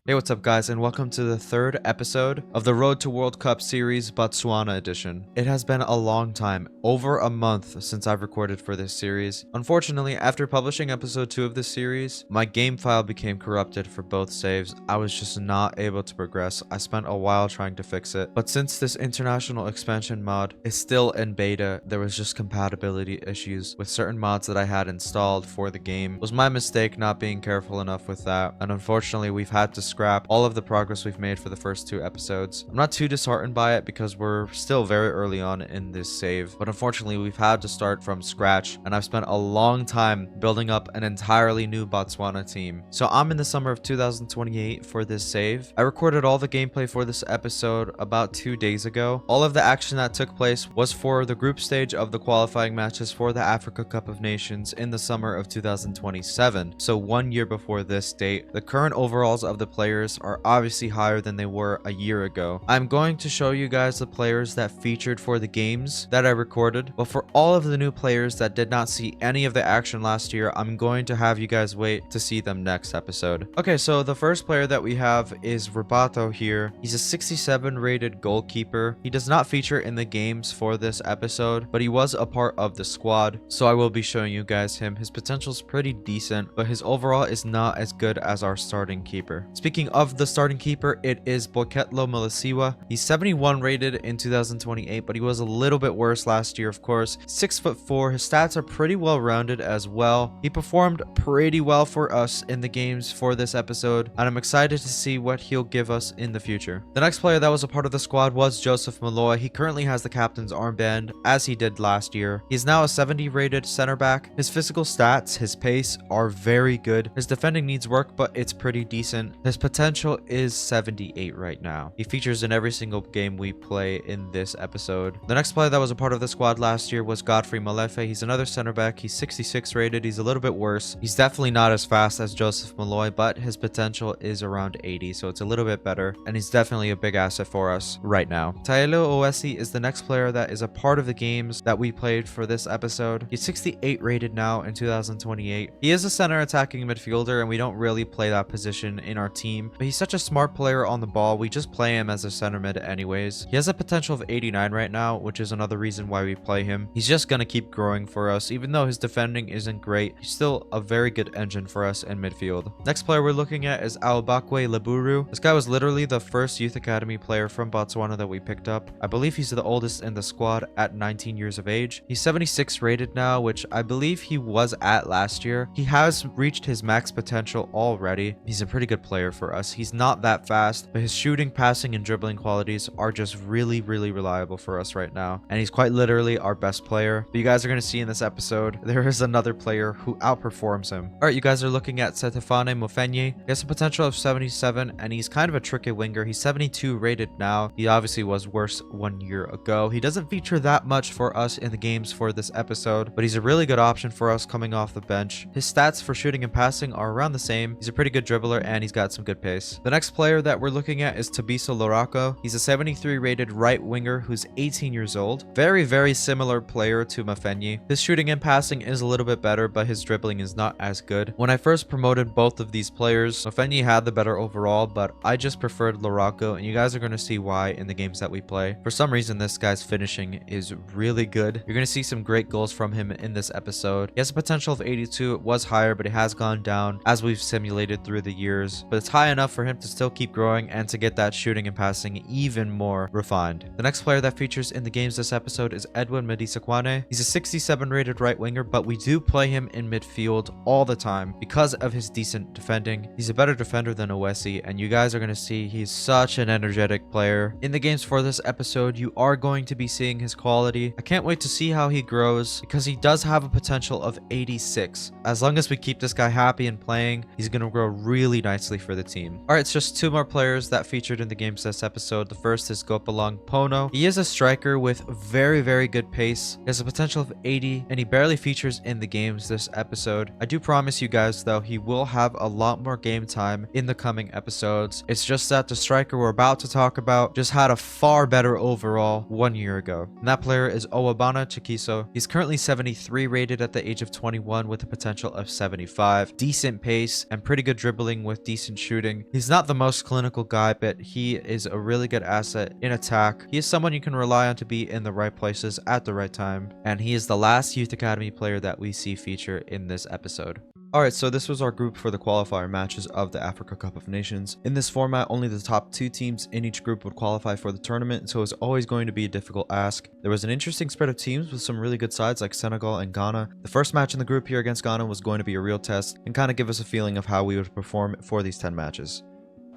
Hey, what's up guys, and welcome to the third episode of the Road to World Cup series Botswana edition. It has been a long time, over a month since I've recorded for this series. Unfortunately, after publishing episode 2 of this series, my game file became corrupted for both saves. I was just not able to progress. I spent a while trying to fix it, but since this international expansion mod is still in beta, there was just compatibility issues with certain mods that I had installed for the game. It was my mistake not being careful enough with that, and unfortunately we've had to scrap all of the progress we've made for the first 2 episodes. I'm not too disheartened by it because we're still very early on in this save, but unfortunately we've had to start from scratch, and I've spent a long time building up an entirely new Botswana team. So I'm in the summer of 2028 for this save. I recorded all the gameplay for this episode about 2 days ago. All of the action that took place was for the group stage of the qualifying matches for the Africa Cup of Nations in the summer of 2027. So 1 year before this date. The current overalls of the players are obviously higher than they were a year ago. I'm going to show you guys the players that featured for the games that I recorded, but for all of the new players that did not see any of the action last year, I'm going to have you guys wait to see them next episode. Okay, so the first player that we have is Robato here. He's a 67 rated goalkeeper. He does not feature in the games for this episode, but he was a part of the squad, so I will be showing you guys him. His potential is pretty decent, but his overall is not as good as our starting keeper. Speaking of the starting keeper, it is Boketlo Malasiwa. He's 71 rated in 2028, but he was a little bit worse last year, of course. 6'4". His stats are pretty well rounded as well. He performed pretty well for us in the games for this episode, and I'm excited to see what he'll give us in the future. The next player that was a part of the squad was Joseph Malloy. He currently has the captain's armband, as he did last year. He's now a 70 rated center back. His physical stats, his pace are very good. His defending needs work, but it's pretty decent. His potential is 78 right now. He features in every single game we play in this episode. The next player that was a part of the squad last year was Godfrey Malefe. He's another center back. He's 66 rated. He's a little bit worse. He's definitely not as fast as Joseph Malloy, but his potential is around 80, so it's a little bit better, and he's definitely a big asset for us right now. Taelo Owesi is the next player that is a part of the games that we played for this episode. He's 68 rated now in 2028. He is a center attacking midfielder, and we don't really play that position in our team, but he's such a smart player on the ball. We just play him as a center mid anyways. He has a potential of 89 right now, which is another reason why we play him. He's just gonna keep growing for us. Even though his defending isn't great, he's still a very good engine for us in midfield. Next player we're looking at is Aobakwe Leburu. This guy was literally the first youth academy player from Botswana that we picked up. I believe he's the oldest in the squad at 19 years of age. He's 76 rated now, which I believe he was at last year. He has reached his max potential already. He's a pretty good player for us. He's not that fast, but his shooting, passing, and dribbling qualities are just really reliable for us right now, and he's quite literally our best player. But you guys are going to see in this episode there is another player who outperforms him. All right, you guys are looking at Setefane Mofenyi. He has a potential of 77, and he's kind of a tricky winger. He's 72 rated now. He obviously was worse 1 year ago. He doesn't feature that much for us in the games for this episode, but he's a really good option for us coming off the bench. His stats for shooting and passing are around the same. He's a pretty good dribbler, and he's got some good pace. The next player that we're looking at is Tabiso Lorako. He's a 73 rated right winger who's 18 years old. Very similar player to Mafenyi. His shooting and passing is a little bit better, but his dribbling is not as good. When I first promoted both of these players, Mafenyi had the better overall, but I just preferred Lorako, and you guys are going to see why in the games that we play. For some reason, this guy's finishing is really good. You're going to see some great goals from him in this episode. He has a potential of 82. It was higher, but it has gone down as we've simulated through the years, but it's high enough for him to still keep growing and to get that shooting and passing even more refined. The next player that features in the games this episode is Edwin Medisakwane. He's a 67 rated right winger, but we do play him in midfield all the time because of his decent defending. He's a better defender than Owesi, and you guys are going to see he's such an energetic player. In the games for this episode, you are going to be seeing his quality. I can't wait to see how he grows because he does have a potential of 86. As long as we keep this guy happy and playing, he's going to grow really nicely for the team. All right, it's just 2 more players that featured in the games this episode. The first is Gopalong Pono. He is a striker with very good pace. He has a potential of 80, and he barely features in the games this episode. I do promise you guys though, he will have a lot more game time in the coming episodes. It's just that the striker we're about to talk about just had a far better overall 1 year ago, and that player is Owabana Chikiso. He's currently 73 rated at the age of 21 with a potential of 75. Decent pace and pretty good dribbling with decent shooting shooting. He's not the most clinical guy, but he is a really good asset in attack. He is someone you can rely on to be in the right places at the right time, and he is the last Youth Academy player that we see feature in this episode. Alright, so this was our group for the qualifier matches of the Africa Cup of Nations. In this format, only the top 2 teams in each group would qualify for the tournament, so it was always going to be a difficult ask. There was an interesting spread of teams with some really good sides like Senegal and Ghana. The first match in the group here against Ghana was going to be a real test and kind of give us a feeling of how we would perform for these 10 matches.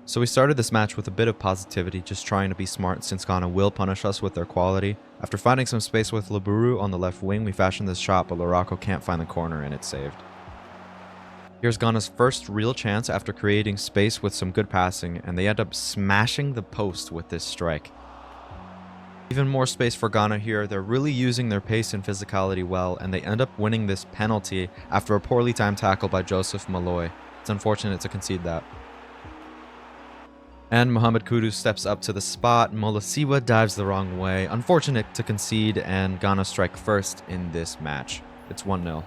So we started this match with a bit of positivity, just trying to be smart since Ghana will punish us with their quality. After finding some space with Laburu on the left wing, we fashioned this shot, but Larocco can't find the corner and it's saved. Here's Ghana's first real chance after creating space with some good passing, and they end up smashing the post with this strike. Even more space for Ghana here. They're really using their pace and physicality well, and they end up winning this penalty after a poorly timed tackle by Joseph Malloy. It's unfortunate to concede that. And Mohamed Kudus steps up to the spot. Molosiwa dives the wrong way. Unfortunate to concede, and Ghana strike first in this match. It's 1-0.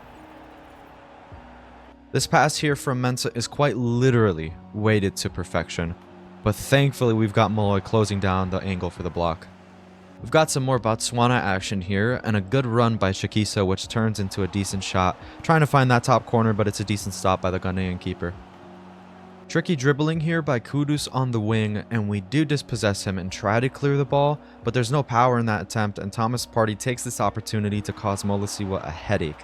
This pass here from Mensah is quite literally weighted to perfection, but thankfully we've got Malloy closing down the angle for the block. We've got some more Botswana action here, and a good run by Shakiso which turns into a decent shot, trying to find that top corner, but it's a decent stop by the Ghanaian keeper. Tricky dribbling here by Kudus on the wing, and we do dispossess him and try to clear the ball, but there's no power in that attempt, and Thomas Partey takes this opportunity to cause Molosiwa a headache.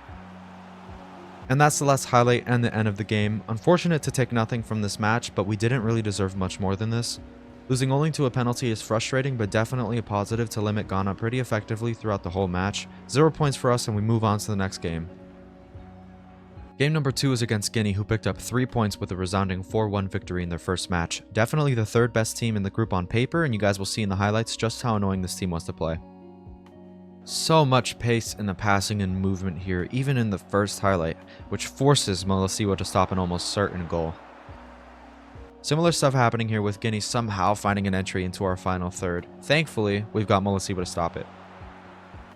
And that's the last highlight and the end of the game. Unfortunate to take nothing from this match, but we didn't really deserve much more than this. Losing only to a penalty is frustrating, but definitely a positive to limit Ghana pretty effectively throughout the whole match. 0 points for us, and we move on to the next game. Game number 2 is against Guinea, who picked up 3 points with a resounding 4-1 victory in their first match. Definitely the third best team in the group on paper, and you guys will see in the highlights just how annoying this team was to play. So much pace in the passing and movement here, even in the first highlight, which forces Molosiwa to stop an almost certain goal. Similar stuff happening here with Guinea somehow finding an entry into our final third. Thankfully, we've got Molosiwa to stop it.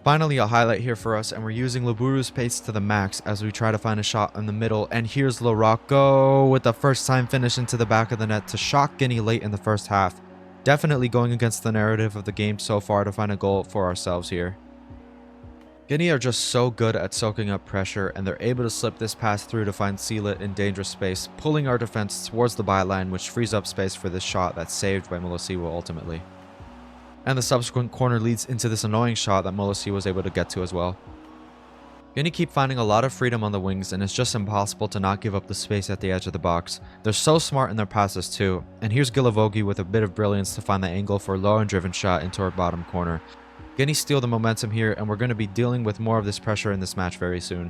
Finally, a highlight here for us, and we're using Laburu's pace to the max as we try to find a shot in the middle, and here's Larocco with the first time finish into the back of the net to shock Guinea late in the first half. Definitely going against the narrative of the game so far to find a goal for ourselves here. Guinea are just so good at soaking up pressure, and they're able to slip this pass through to find Sealit in dangerous space, pulling our defense towards the byline, which frees up space for this shot that's saved by Molosiwa ultimately. And the subsequent corner leads into this annoying shot that Molosiwa was able to get to as well. Guinea keep finding a lot of freedom on the wings, and it's just impossible to not give up the space at the edge of the box. They're so smart in their passes too, and here's Gilavogi with a bit of brilliance to find the angle for a low and driven shot into our bottom corner. Guinea steal the momentum here, and we're going to be dealing with more of this pressure in this match very soon.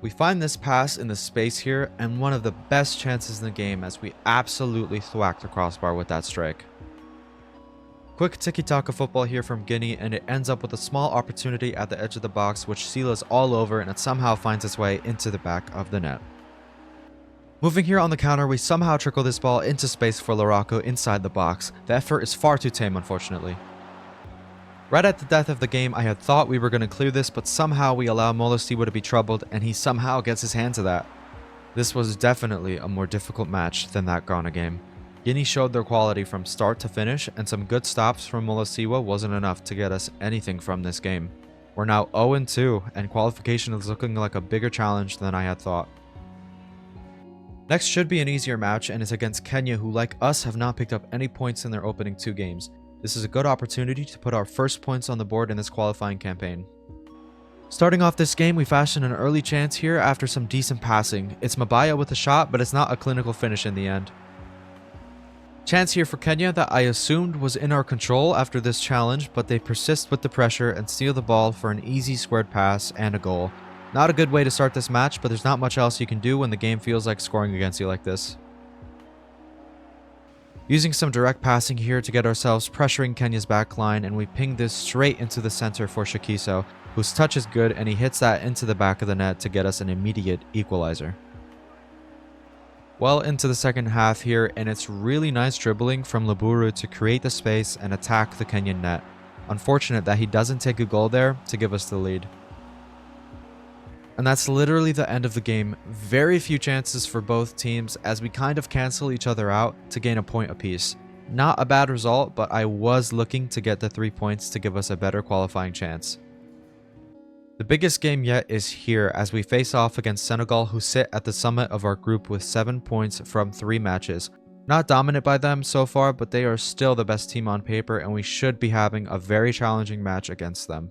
We find this pass in the space here, and one of the best chances in the game as we absolutely thwack the crossbar with that strike. Quick tiki-taka football here from Guinea, and it ends up with a small opportunity at the edge of the box, which Sila's all over, and it somehow finds its way into the back of the net. Moving here on the counter, we somehow trickle this ball into space for Larocco inside the box. The effort is far too tame, unfortunately. Right at the death of the game, I had thought we were going to clear this, but somehow we allow Molosiwa to be troubled, and he somehow gets his hand to that. This was definitely a more difficult match than that Ghana game. Guinea showed their quality from start to finish, and some good stops from Molosiwa wasn't enough to get us anything from this game. We're now 0-2, and qualification is looking like a bigger challenge than I had thought. Next should be an easier match, and it's against Kenya, who like us have not picked up any points in their opening 2 games. This is a good opportunity to put our first points on the board in this qualifying campaign. Starting off this game, we fashion an early chance here after some decent passing. It's Mabaya with a shot, but it's not a clinical finish in the end. Chance here for Kenya that I assumed was in our control after this challenge, but they persist with the pressure and steal the ball for an easy squared pass and a goal. Not a good way to start this match, but there's not much else you can do when the game feels like scoring against you like this. Using some direct passing here to get ourselves pressuring Kenya's backline, and we ping this straight into the center for Shakiso, whose touch is good, and he hits that into the back of the net to get us an immediate equalizer. Well into the second half here, and it's really nice dribbling from Laburu to create the space and attack the Kenyan net. Unfortunate that he doesn't take a goal there to give us the lead. And that's literally the end of the game. Very few chances for both teams as we kind of cancel each other out to gain a point apiece. Not a bad result, but I was looking to get the 3 points to give us a better qualifying chance. The biggest game yet is here as we face off against Senegal, who sit at the summit of our group with 7 points from 3 matches. Not dominant by them so far, but they are still the best team on paper and we should be having a very challenging match against them.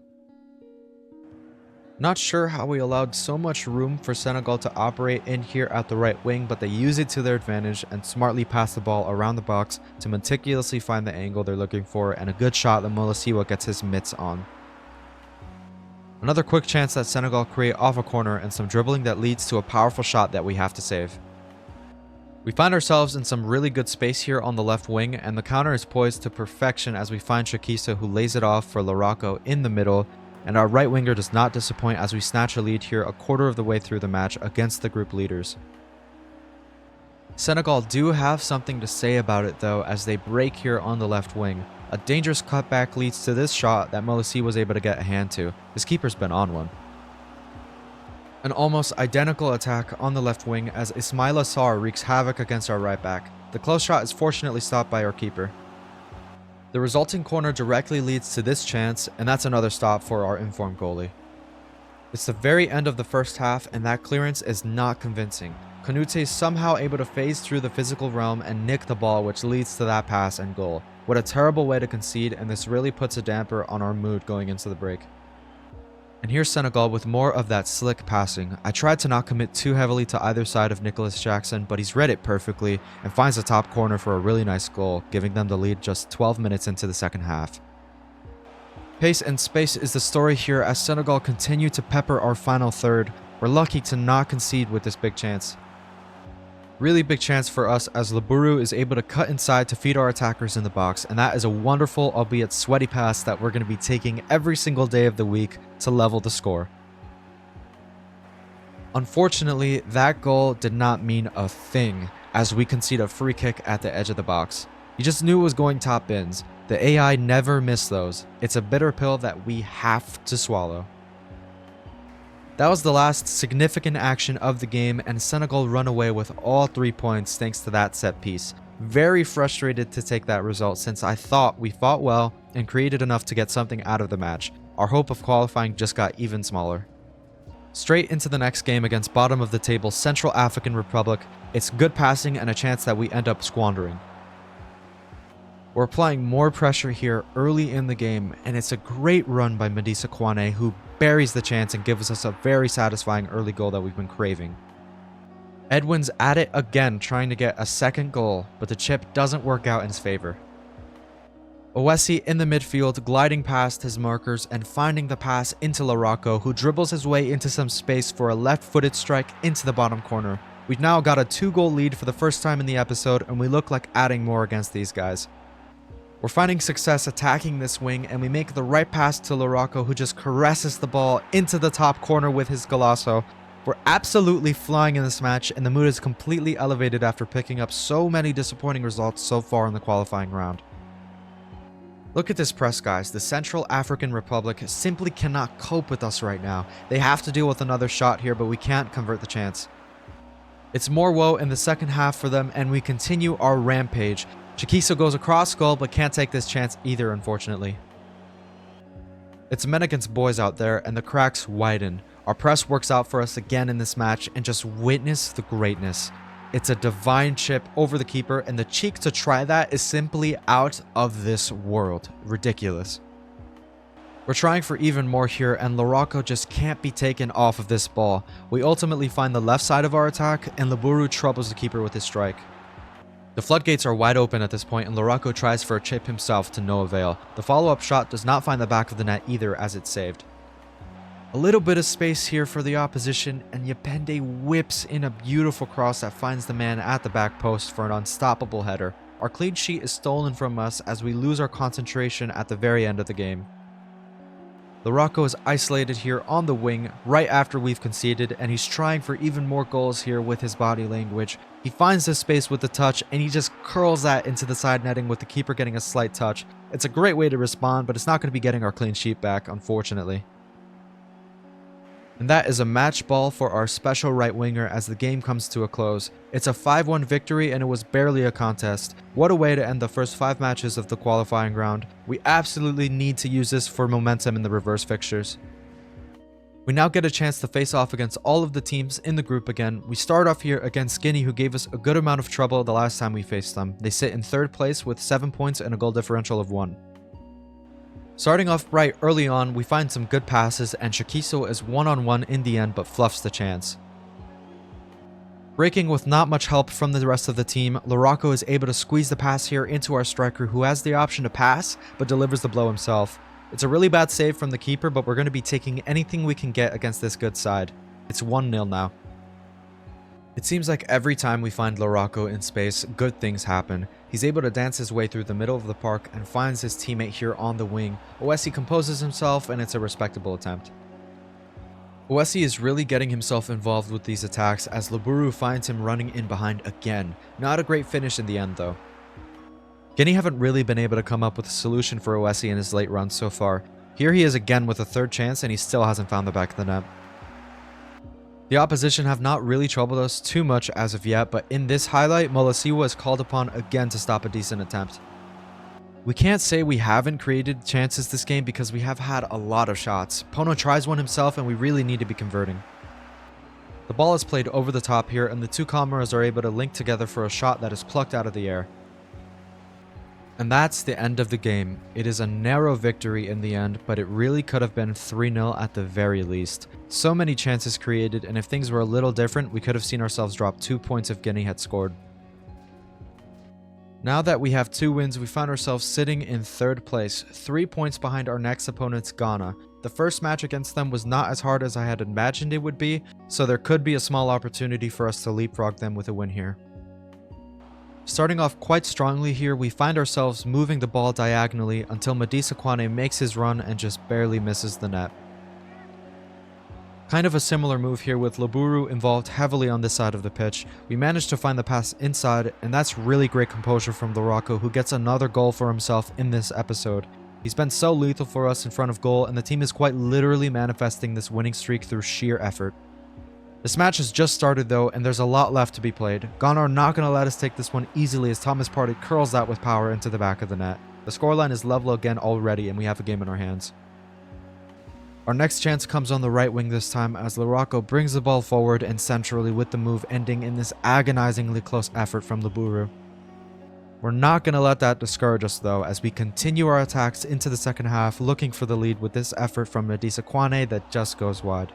Not sure how we allowed so much room for Senegal to operate in here at the right wing, but they use it to their advantage and smartly pass the ball around the box to meticulously find the angle they're looking for and a good shot that Molosiwa gets his mitts on. Another quick chance that Senegal create off a corner and some dribbling that leads to a powerful shot that we have to save. We find ourselves in some really good space here on the left wing and the counter is poised to perfection as we find Shakisa, who lays it off for Larocco in the middle, and our right winger does not disappoint as we snatch a lead here a quarter of the way through the match against the group leaders. Senegal do have something to say about it though as they break here on the left wing. A dangerous cutback leads to this shot that Molossi was able to get a hand to. His keeper's been on one. An almost identical attack on the left wing as Ismaila Sarr wreaks havoc against our right back. The close shot is fortunately stopped by our keeper. The resulting corner directly leads to this chance, and that's another stop for our informed goalie. It's the very end of the first half, and that clearance is not convincing. Kanute is somehow able to phase through the physical realm and nick the ball, which leads to that pass and goal. What a terrible way to concede, and this really puts a damper on our mood going into the break. And here's Senegal with more of that slick passing. I tried to not commit too heavily to either side of Nicholas Jackson, but he's read it perfectly and finds the top corner for a really nice goal, giving them the lead just 12 minutes into the second half. Pace and space is the story here as Senegal continue to pepper our final third. We're lucky to not concede with this big chance. Really big chance for us as Laburu is able to cut inside to feed our attackers in the box, and that is a wonderful albeit sweaty pass that we're going to be taking every single day of the week to level the score. Unfortunately, that goal did not mean a thing as we concede a free kick at the edge of the box. You just knew it was going top bins. The AI never missed those. It's a bitter pill that we have to swallow. That was the last significant action of the game, and Senegal run away with all 3 points thanks to that set piece. Very frustrated to take that result since I thought we fought well and created enough to get something out of the match. Our hope of qualifying just got even smaller. Straight into the next game against bottom of the table Central African Republic. It's good passing and a chance that we end up squandering. We're applying more pressure here early in the game, and it's a great run by Medisa Kwane, who buries the chance and gives us a very satisfying early goal that we've been craving. Edwin's at it again trying to get a second goal, but the chip doesn't work out in his favor. Owesi in the midfield gliding past his markers and finding the pass into Larocco, who dribbles his way into some space for a left-footed strike into the bottom corner. We've now got a 2-goal lead for the first time in the episode, and we look like adding more against these guys. We're finding success attacking this wing, and we make the right pass to Larocco, who just caresses the ball into the top corner with his golazo. We're absolutely flying in this match, and the mood is completely elevated after picking up so many disappointing results so far in the qualifying round. Look at this press, guys. The Central African Republic simply cannot cope with us right now. They have to deal with another shot here, but we can't convert the chance. It's more woe in the second half for them, and we continue our rampage. Chiquiso goes across goal, but can't take this chance either, unfortunately. It's men against boys out there, and the cracks widen. Our press works out for us again in this match, and just witness the greatness. It's a divine chip over the keeper, and the cheek to try that is simply out of this world. Ridiculous. We're trying for even more here, and Larocco just can't be taken off of this ball. We ultimately find the left side of our attack, and Laburu troubles the keeper with his strike. The floodgates are wide open at this point, and Larocco tries for a chip himself to no avail. The follow-up shot does not find the back of the net either as it's saved. A little bit of space here for the opposition, and Yapende whips in a beautiful cross that finds the man at the back post for an unstoppable header. Our clean sheet is stolen from us as we lose our concentration at the very end of the game. Larocco is isolated here on the wing right after we've conceded, and he's trying for even more goals here with his body language. He finds this space with the touch, and he just curls that into the side netting with the keeper getting a slight touch. It's a great way to respond, but it's not going to be getting our clean sheet back, unfortunately. And that is a match ball for our special right winger as the game comes to a close. It's a 5-1 victory and it was barely a contest. What a way to end the first 5 matches of the qualifying round. We absolutely need to use this for momentum in the reverse fixtures. We now get a chance to face off against all of the teams in the group again. We start off here against Guinea, who gave us a good amount of trouble the last time we faced them. They sit in 3rd place with 7 points and a goal differential of 1. Starting off right early on, we find some good passes and Shikiso is one-on-one in the end but fluffs the chance. Breaking with not much help from the rest of the team, Lorocco is able to squeeze the pass here into our striker, who has the option to pass but delivers the blow himself. It's a really bad save from the keeper, but we're going to be taking anything we can get against this good side. It's 1-0 now. It seems like every time we find Lorocco in space, good things happen. He's able to dance his way through the middle of the park and finds his teammate here on the wing. Oesi composes himself and it's a respectable attempt. Oesi is really getting himself involved with these attacks as Laburu finds him running in behind again. Not a great finish in the end though. Guinea haven't really been able to come up with a solution for Oesi in his late run so far. Here he is again with a 3rd chance and he still hasn't found the back of the net. The opposition have not really troubled us too much as of yet, but in this highlight, Molosiwa is called upon again to stop a decent attempt. We can't say we haven't created chances this game because we have had a lot of shots. Pono tries one himself and we really need to be converting. The ball is played over the top here and the 2 cameras are able to link together for a shot that is plucked out of the air. And that's the end of the game. It is a narrow victory in the end, but it really could have been 3-0 at the very least. So many chances created, and if things were a little different, we could have seen ourselves drop 2 points if Guinea had scored. Now that we have 2 wins, we found ourselves sitting in 3rd place, 3 points behind our next opponents, Ghana. The first match against them was not as hard as I had imagined it would be, so there could be a small opportunity for us to leapfrog them with a win here. Starting off quite strongly here, we find ourselves moving the ball diagonally until Madisa Kwane makes his run and just barely misses the net. Kind of a similar move here with Laburu involved heavily on this side of the pitch. We managed to find the pass inside, and that's really great composure from Lorocco, who gets another goal for himself in this episode. He's been so lethal for us in front of goal, and the team is quite literally manifesting this winning streak through sheer effort. This match has just started though, and there's a lot left to be played. Ghana are not going to let us take this one easily as Thomas Partey curls that with power into the back of the net. The scoreline is level again already, and we have a game in our hands. Our next chance comes on the right wing this time as Lorocco brings the ball forward and centrally with the move ending in this agonizingly close effort from Laburu. We're not going to let that discourage us though as we continue our attacks into the second half looking for the lead with this effort from Madisa Kwane that just goes wide.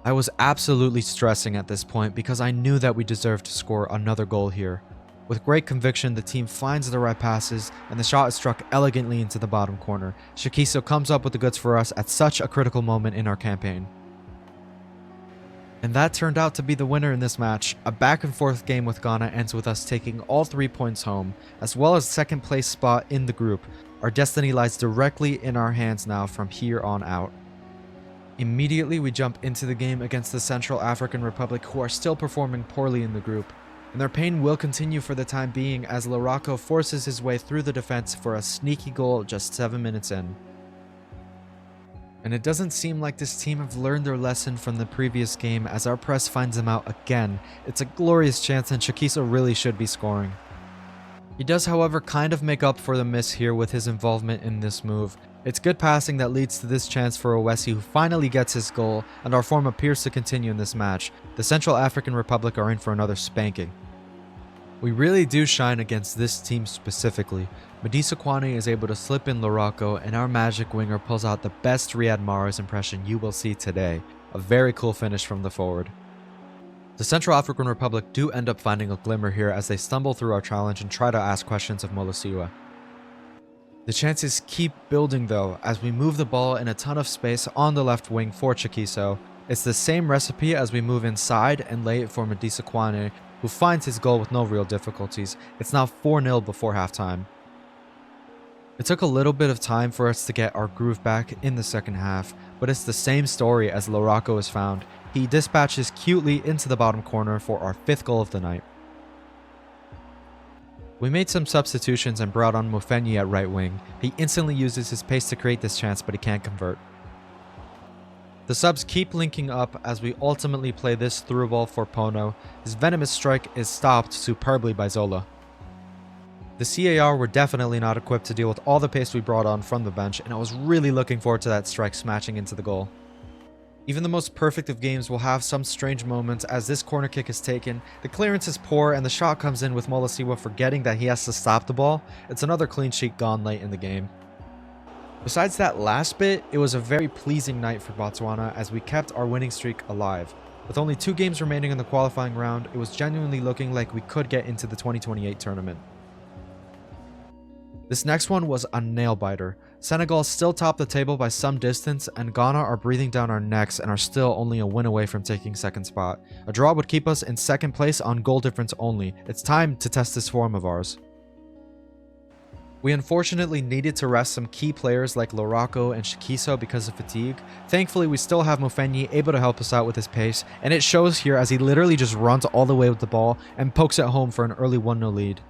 I was absolutely stressing at this point because I knew that we deserved to score another goal here. With great conviction, the team finds the right passes, and the shot is struck elegantly into the bottom corner. Shikiso comes up with the goods for us at such a critical moment in our campaign. And that turned out to be the winner in this match. A back and forth game with Ghana ends with us taking all 3 points home, as well as second place spot in the group. Our destiny lies directly in our hands now from here on out. Immediately we jump into the game against the Central African Republic, who are still performing poorly in the group. And their pain will continue for the time being as Lorocco forces his way through the defense for a sneaky goal just 7 minutes in. And it doesn't seem like this team have learned their lesson from the previous game as our press finds them out again. It's a glorious chance and Shikiso really should be scoring. He does, however, kind of make up for the miss here with his involvement in this move. It's good passing that leads to this chance for Oesi, who finally gets his goal, and our form appears to continue in this match. The Central African Republic are in for another spanking. We really do shine against this team specifically. Madisa Kwane is able to slip in Lorocco, and our magic winger pulls out the best Riyad Mahrez impression you will see today. A very cool finish from the forward. The Central African Republic do end up finding a glimmer here as they stumble through our challenge and try to ask questions of Molosiwa. The chances keep building though as we move the ball in a ton of space on the left wing for Shikiso. It's the same recipe as we move inside and lay it for Madisa Kwane, who finds his goal with no real difficulties. It's now 4-0 before halftime. It took a little bit of time for us to get our groove back in the second half, but it's the same story as Lorocco has found. He dispatches cutely into the bottom corner for our 5th goal of the night. We made some substitutions and brought on Mofenyi at right wing. He instantly uses his pace to create this chance, but he can't convert. The subs keep linking up as we ultimately play this through ball for Pono. His venomous strike is stopped superbly by Zola. The CAR were definitely not equipped to deal with all the pace we brought on from the bench, and I was really looking forward to that strike smashing into the goal. Even the most perfect of games will have some strange moments as this corner kick is taken, the clearance is poor, and the shot comes in with Molosiwa forgetting that he has to stop the ball. It's another clean sheet gone late in the game. Besides that last bit, it was a very pleasing night for Botswana as we kept our winning streak alive. With only 2 games remaining in the qualifying round, it was genuinely looking like we could get into the 2028 tournament. This next one was a nail-biter. Senegal still top the table by some distance, and Ghana are breathing down our necks and are still only a win away from taking second spot. A draw would keep us in second place on goal difference only. It's time to test this form of ours. We unfortunately needed to rest some key players like Lorako and Shikiso because of fatigue. Thankfully, we still have Mofenyi able to help us out with his pace, and it shows here as he literally just runs all the way with the ball and pokes it home for an early 1-0 lead.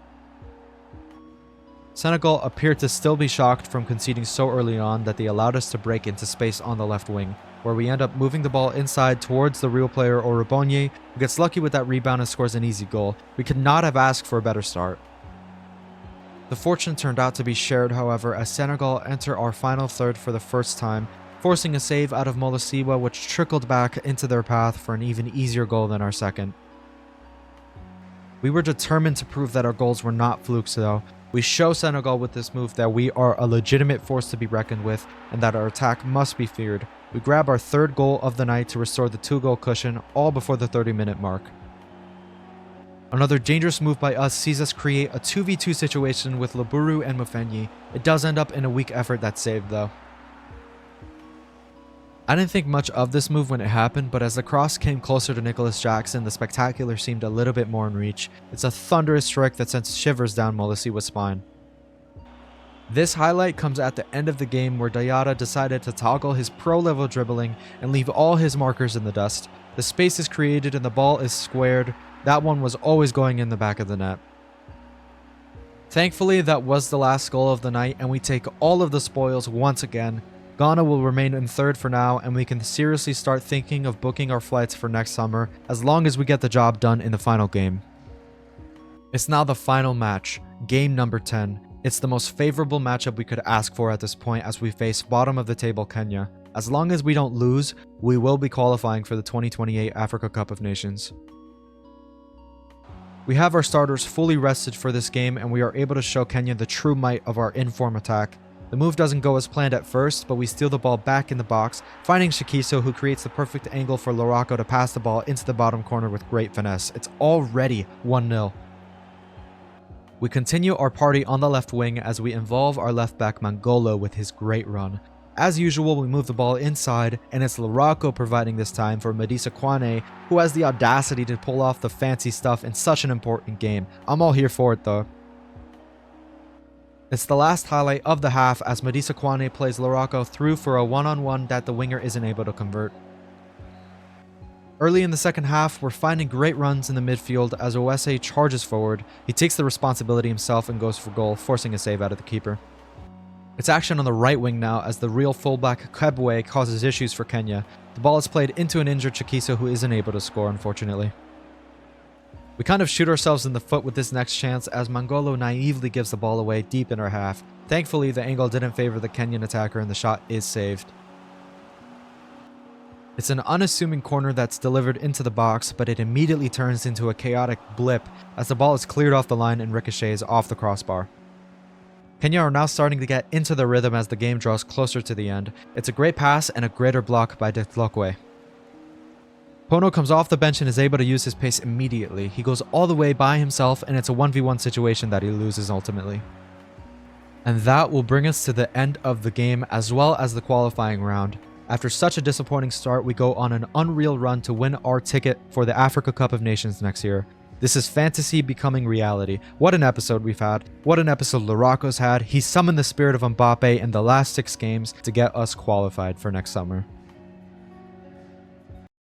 Senegal appeared to still be shocked from conceding so early on that they allowed us to break into space on the left wing, where we end up moving the ball inside towards the real player Orobonye, who gets lucky with that rebound and scores an easy goal. We could not have asked for a better start. The fortune turned out to be shared, however, as Senegal enter our final third for the first time, forcing a save out of Molosiwa, which trickled back into their path for an even easier goal than our second. We were determined to prove that our goals were not flukes though. We show Senegal with this move that we are a legitimate force to be reckoned with and that our attack must be feared. We grab our third goal of the night to restore the 2-goal cushion, all before the 30-minute mark. Another dangerous move by us sees us create a 2v2 situation with Laburu and Mofenyi. It does end up in a weak effort that's saved though. I didn't think much of this move when it happened, but as the cross came closer to Nicholas Jackson, the spectacular seemed a little bit more in reach. It's a thunderous strike that sends shivers down Molosiwa's spine. This highlight comes at the end of the game where Dayada decided to toggle his pro-level dribbling and leave all his markers in the dust. The space is created and the ball is squared. That one was always going in the back of the net. Thankfully, that was the last goal of the night, and we take all of the spoils once again. Ghana will remain in third for now, and we can seriously start thinking of booking our flights for next summer, as long as we get the job done in the final game. It's now the final match, game number 10. It's the most favorable matchup we could ask for at this point as we face bottom of the table Kenya. As long as we don't lose, we will be qualifying for the 2028 Africa Cup of Nations. We have our starters fully rested for this game, and we are able to show Kenya the true might of our in-form attack. The move doesn't go as planned at first, but we steal the ball back in the box, finding Shikiso, who creates the perfect angle for Lorako to pass the ball into the bottom corner with great finesse. It's already 1-0. We continue our party on the left wing as we involve our left back Mangolo with his great run. As usual, we move the ball inside, and it's Lorako providing this time for Medisa Kwane, who has the audacity to pull off the fancy stuff in such an important game. I'm all here for it though. It's the last highlight of the half as Medisa Kwane plays Lorako through for a one-on-one that the winger isn't able to convert. Early in the second half, we're finding great runs in the midfield as Owese charges forward. He takes the responsibility himself and goes for goal, forcing a save out of the keeper. It's action on the right wing now as the real fullback Kebwe causes issues for Kenya. The ball is played into an injured Chikiso who isn't able to score, unfortunately. We kind of shoot ourselves in the foot with this next chance as Mangolo naively gives the ball away deep in our half. Thankfully, the angle didn't favor the Kenyan attacker and the shot is saved. It's an unassuming corner that's delivered into the box, but it immediately turns into a chaotic blip as the ball is cleared off the line and ricochets off the crossbar. Kenya are now starting to get into the rhythm as the game draws closer to the end. It's a great pass and a greater block by Detlokwe. Pono comes off the bench and is able to use his pace immediately. He goes all the way by himself and it's a 1v1 situation that he loses ultimately. And that will bring us to the end of the game as well as the qualifying round. After such a disappointing start, we go on an unreal run to win our ticket for the Africa Cup of Nations next year. This is fantasy becoming reality. What an episode we've had. What an episode Lurako's had. He summoned the spirit of Mbappe in the last 6 games to get us qualified for next summer.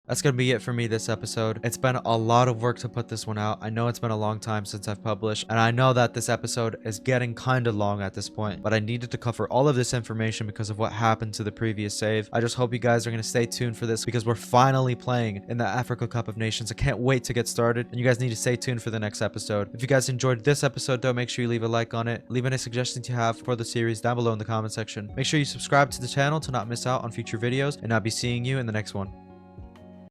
That's gonna be it for me this episode. It's been a lot of work to put this one out. I know it's been a long time since I've published, and I know that this episode is getting kind of long at this point, but I needed to cover all of this information because of what happened to the previous save. I just hope you guys are gonna stay tuned for this because we're finally playing in the Africa Cup of Nations. I can't wait to get started, and you guys need to stay tuned for the next episode. If you guys enjoyed this episode though, make sure you leave a like on it. Leave any suggestions you have for the series down below in the comment section. Make sure you subscribe to the channel to not miss out on future videos, and I'll be seeing you in the next one.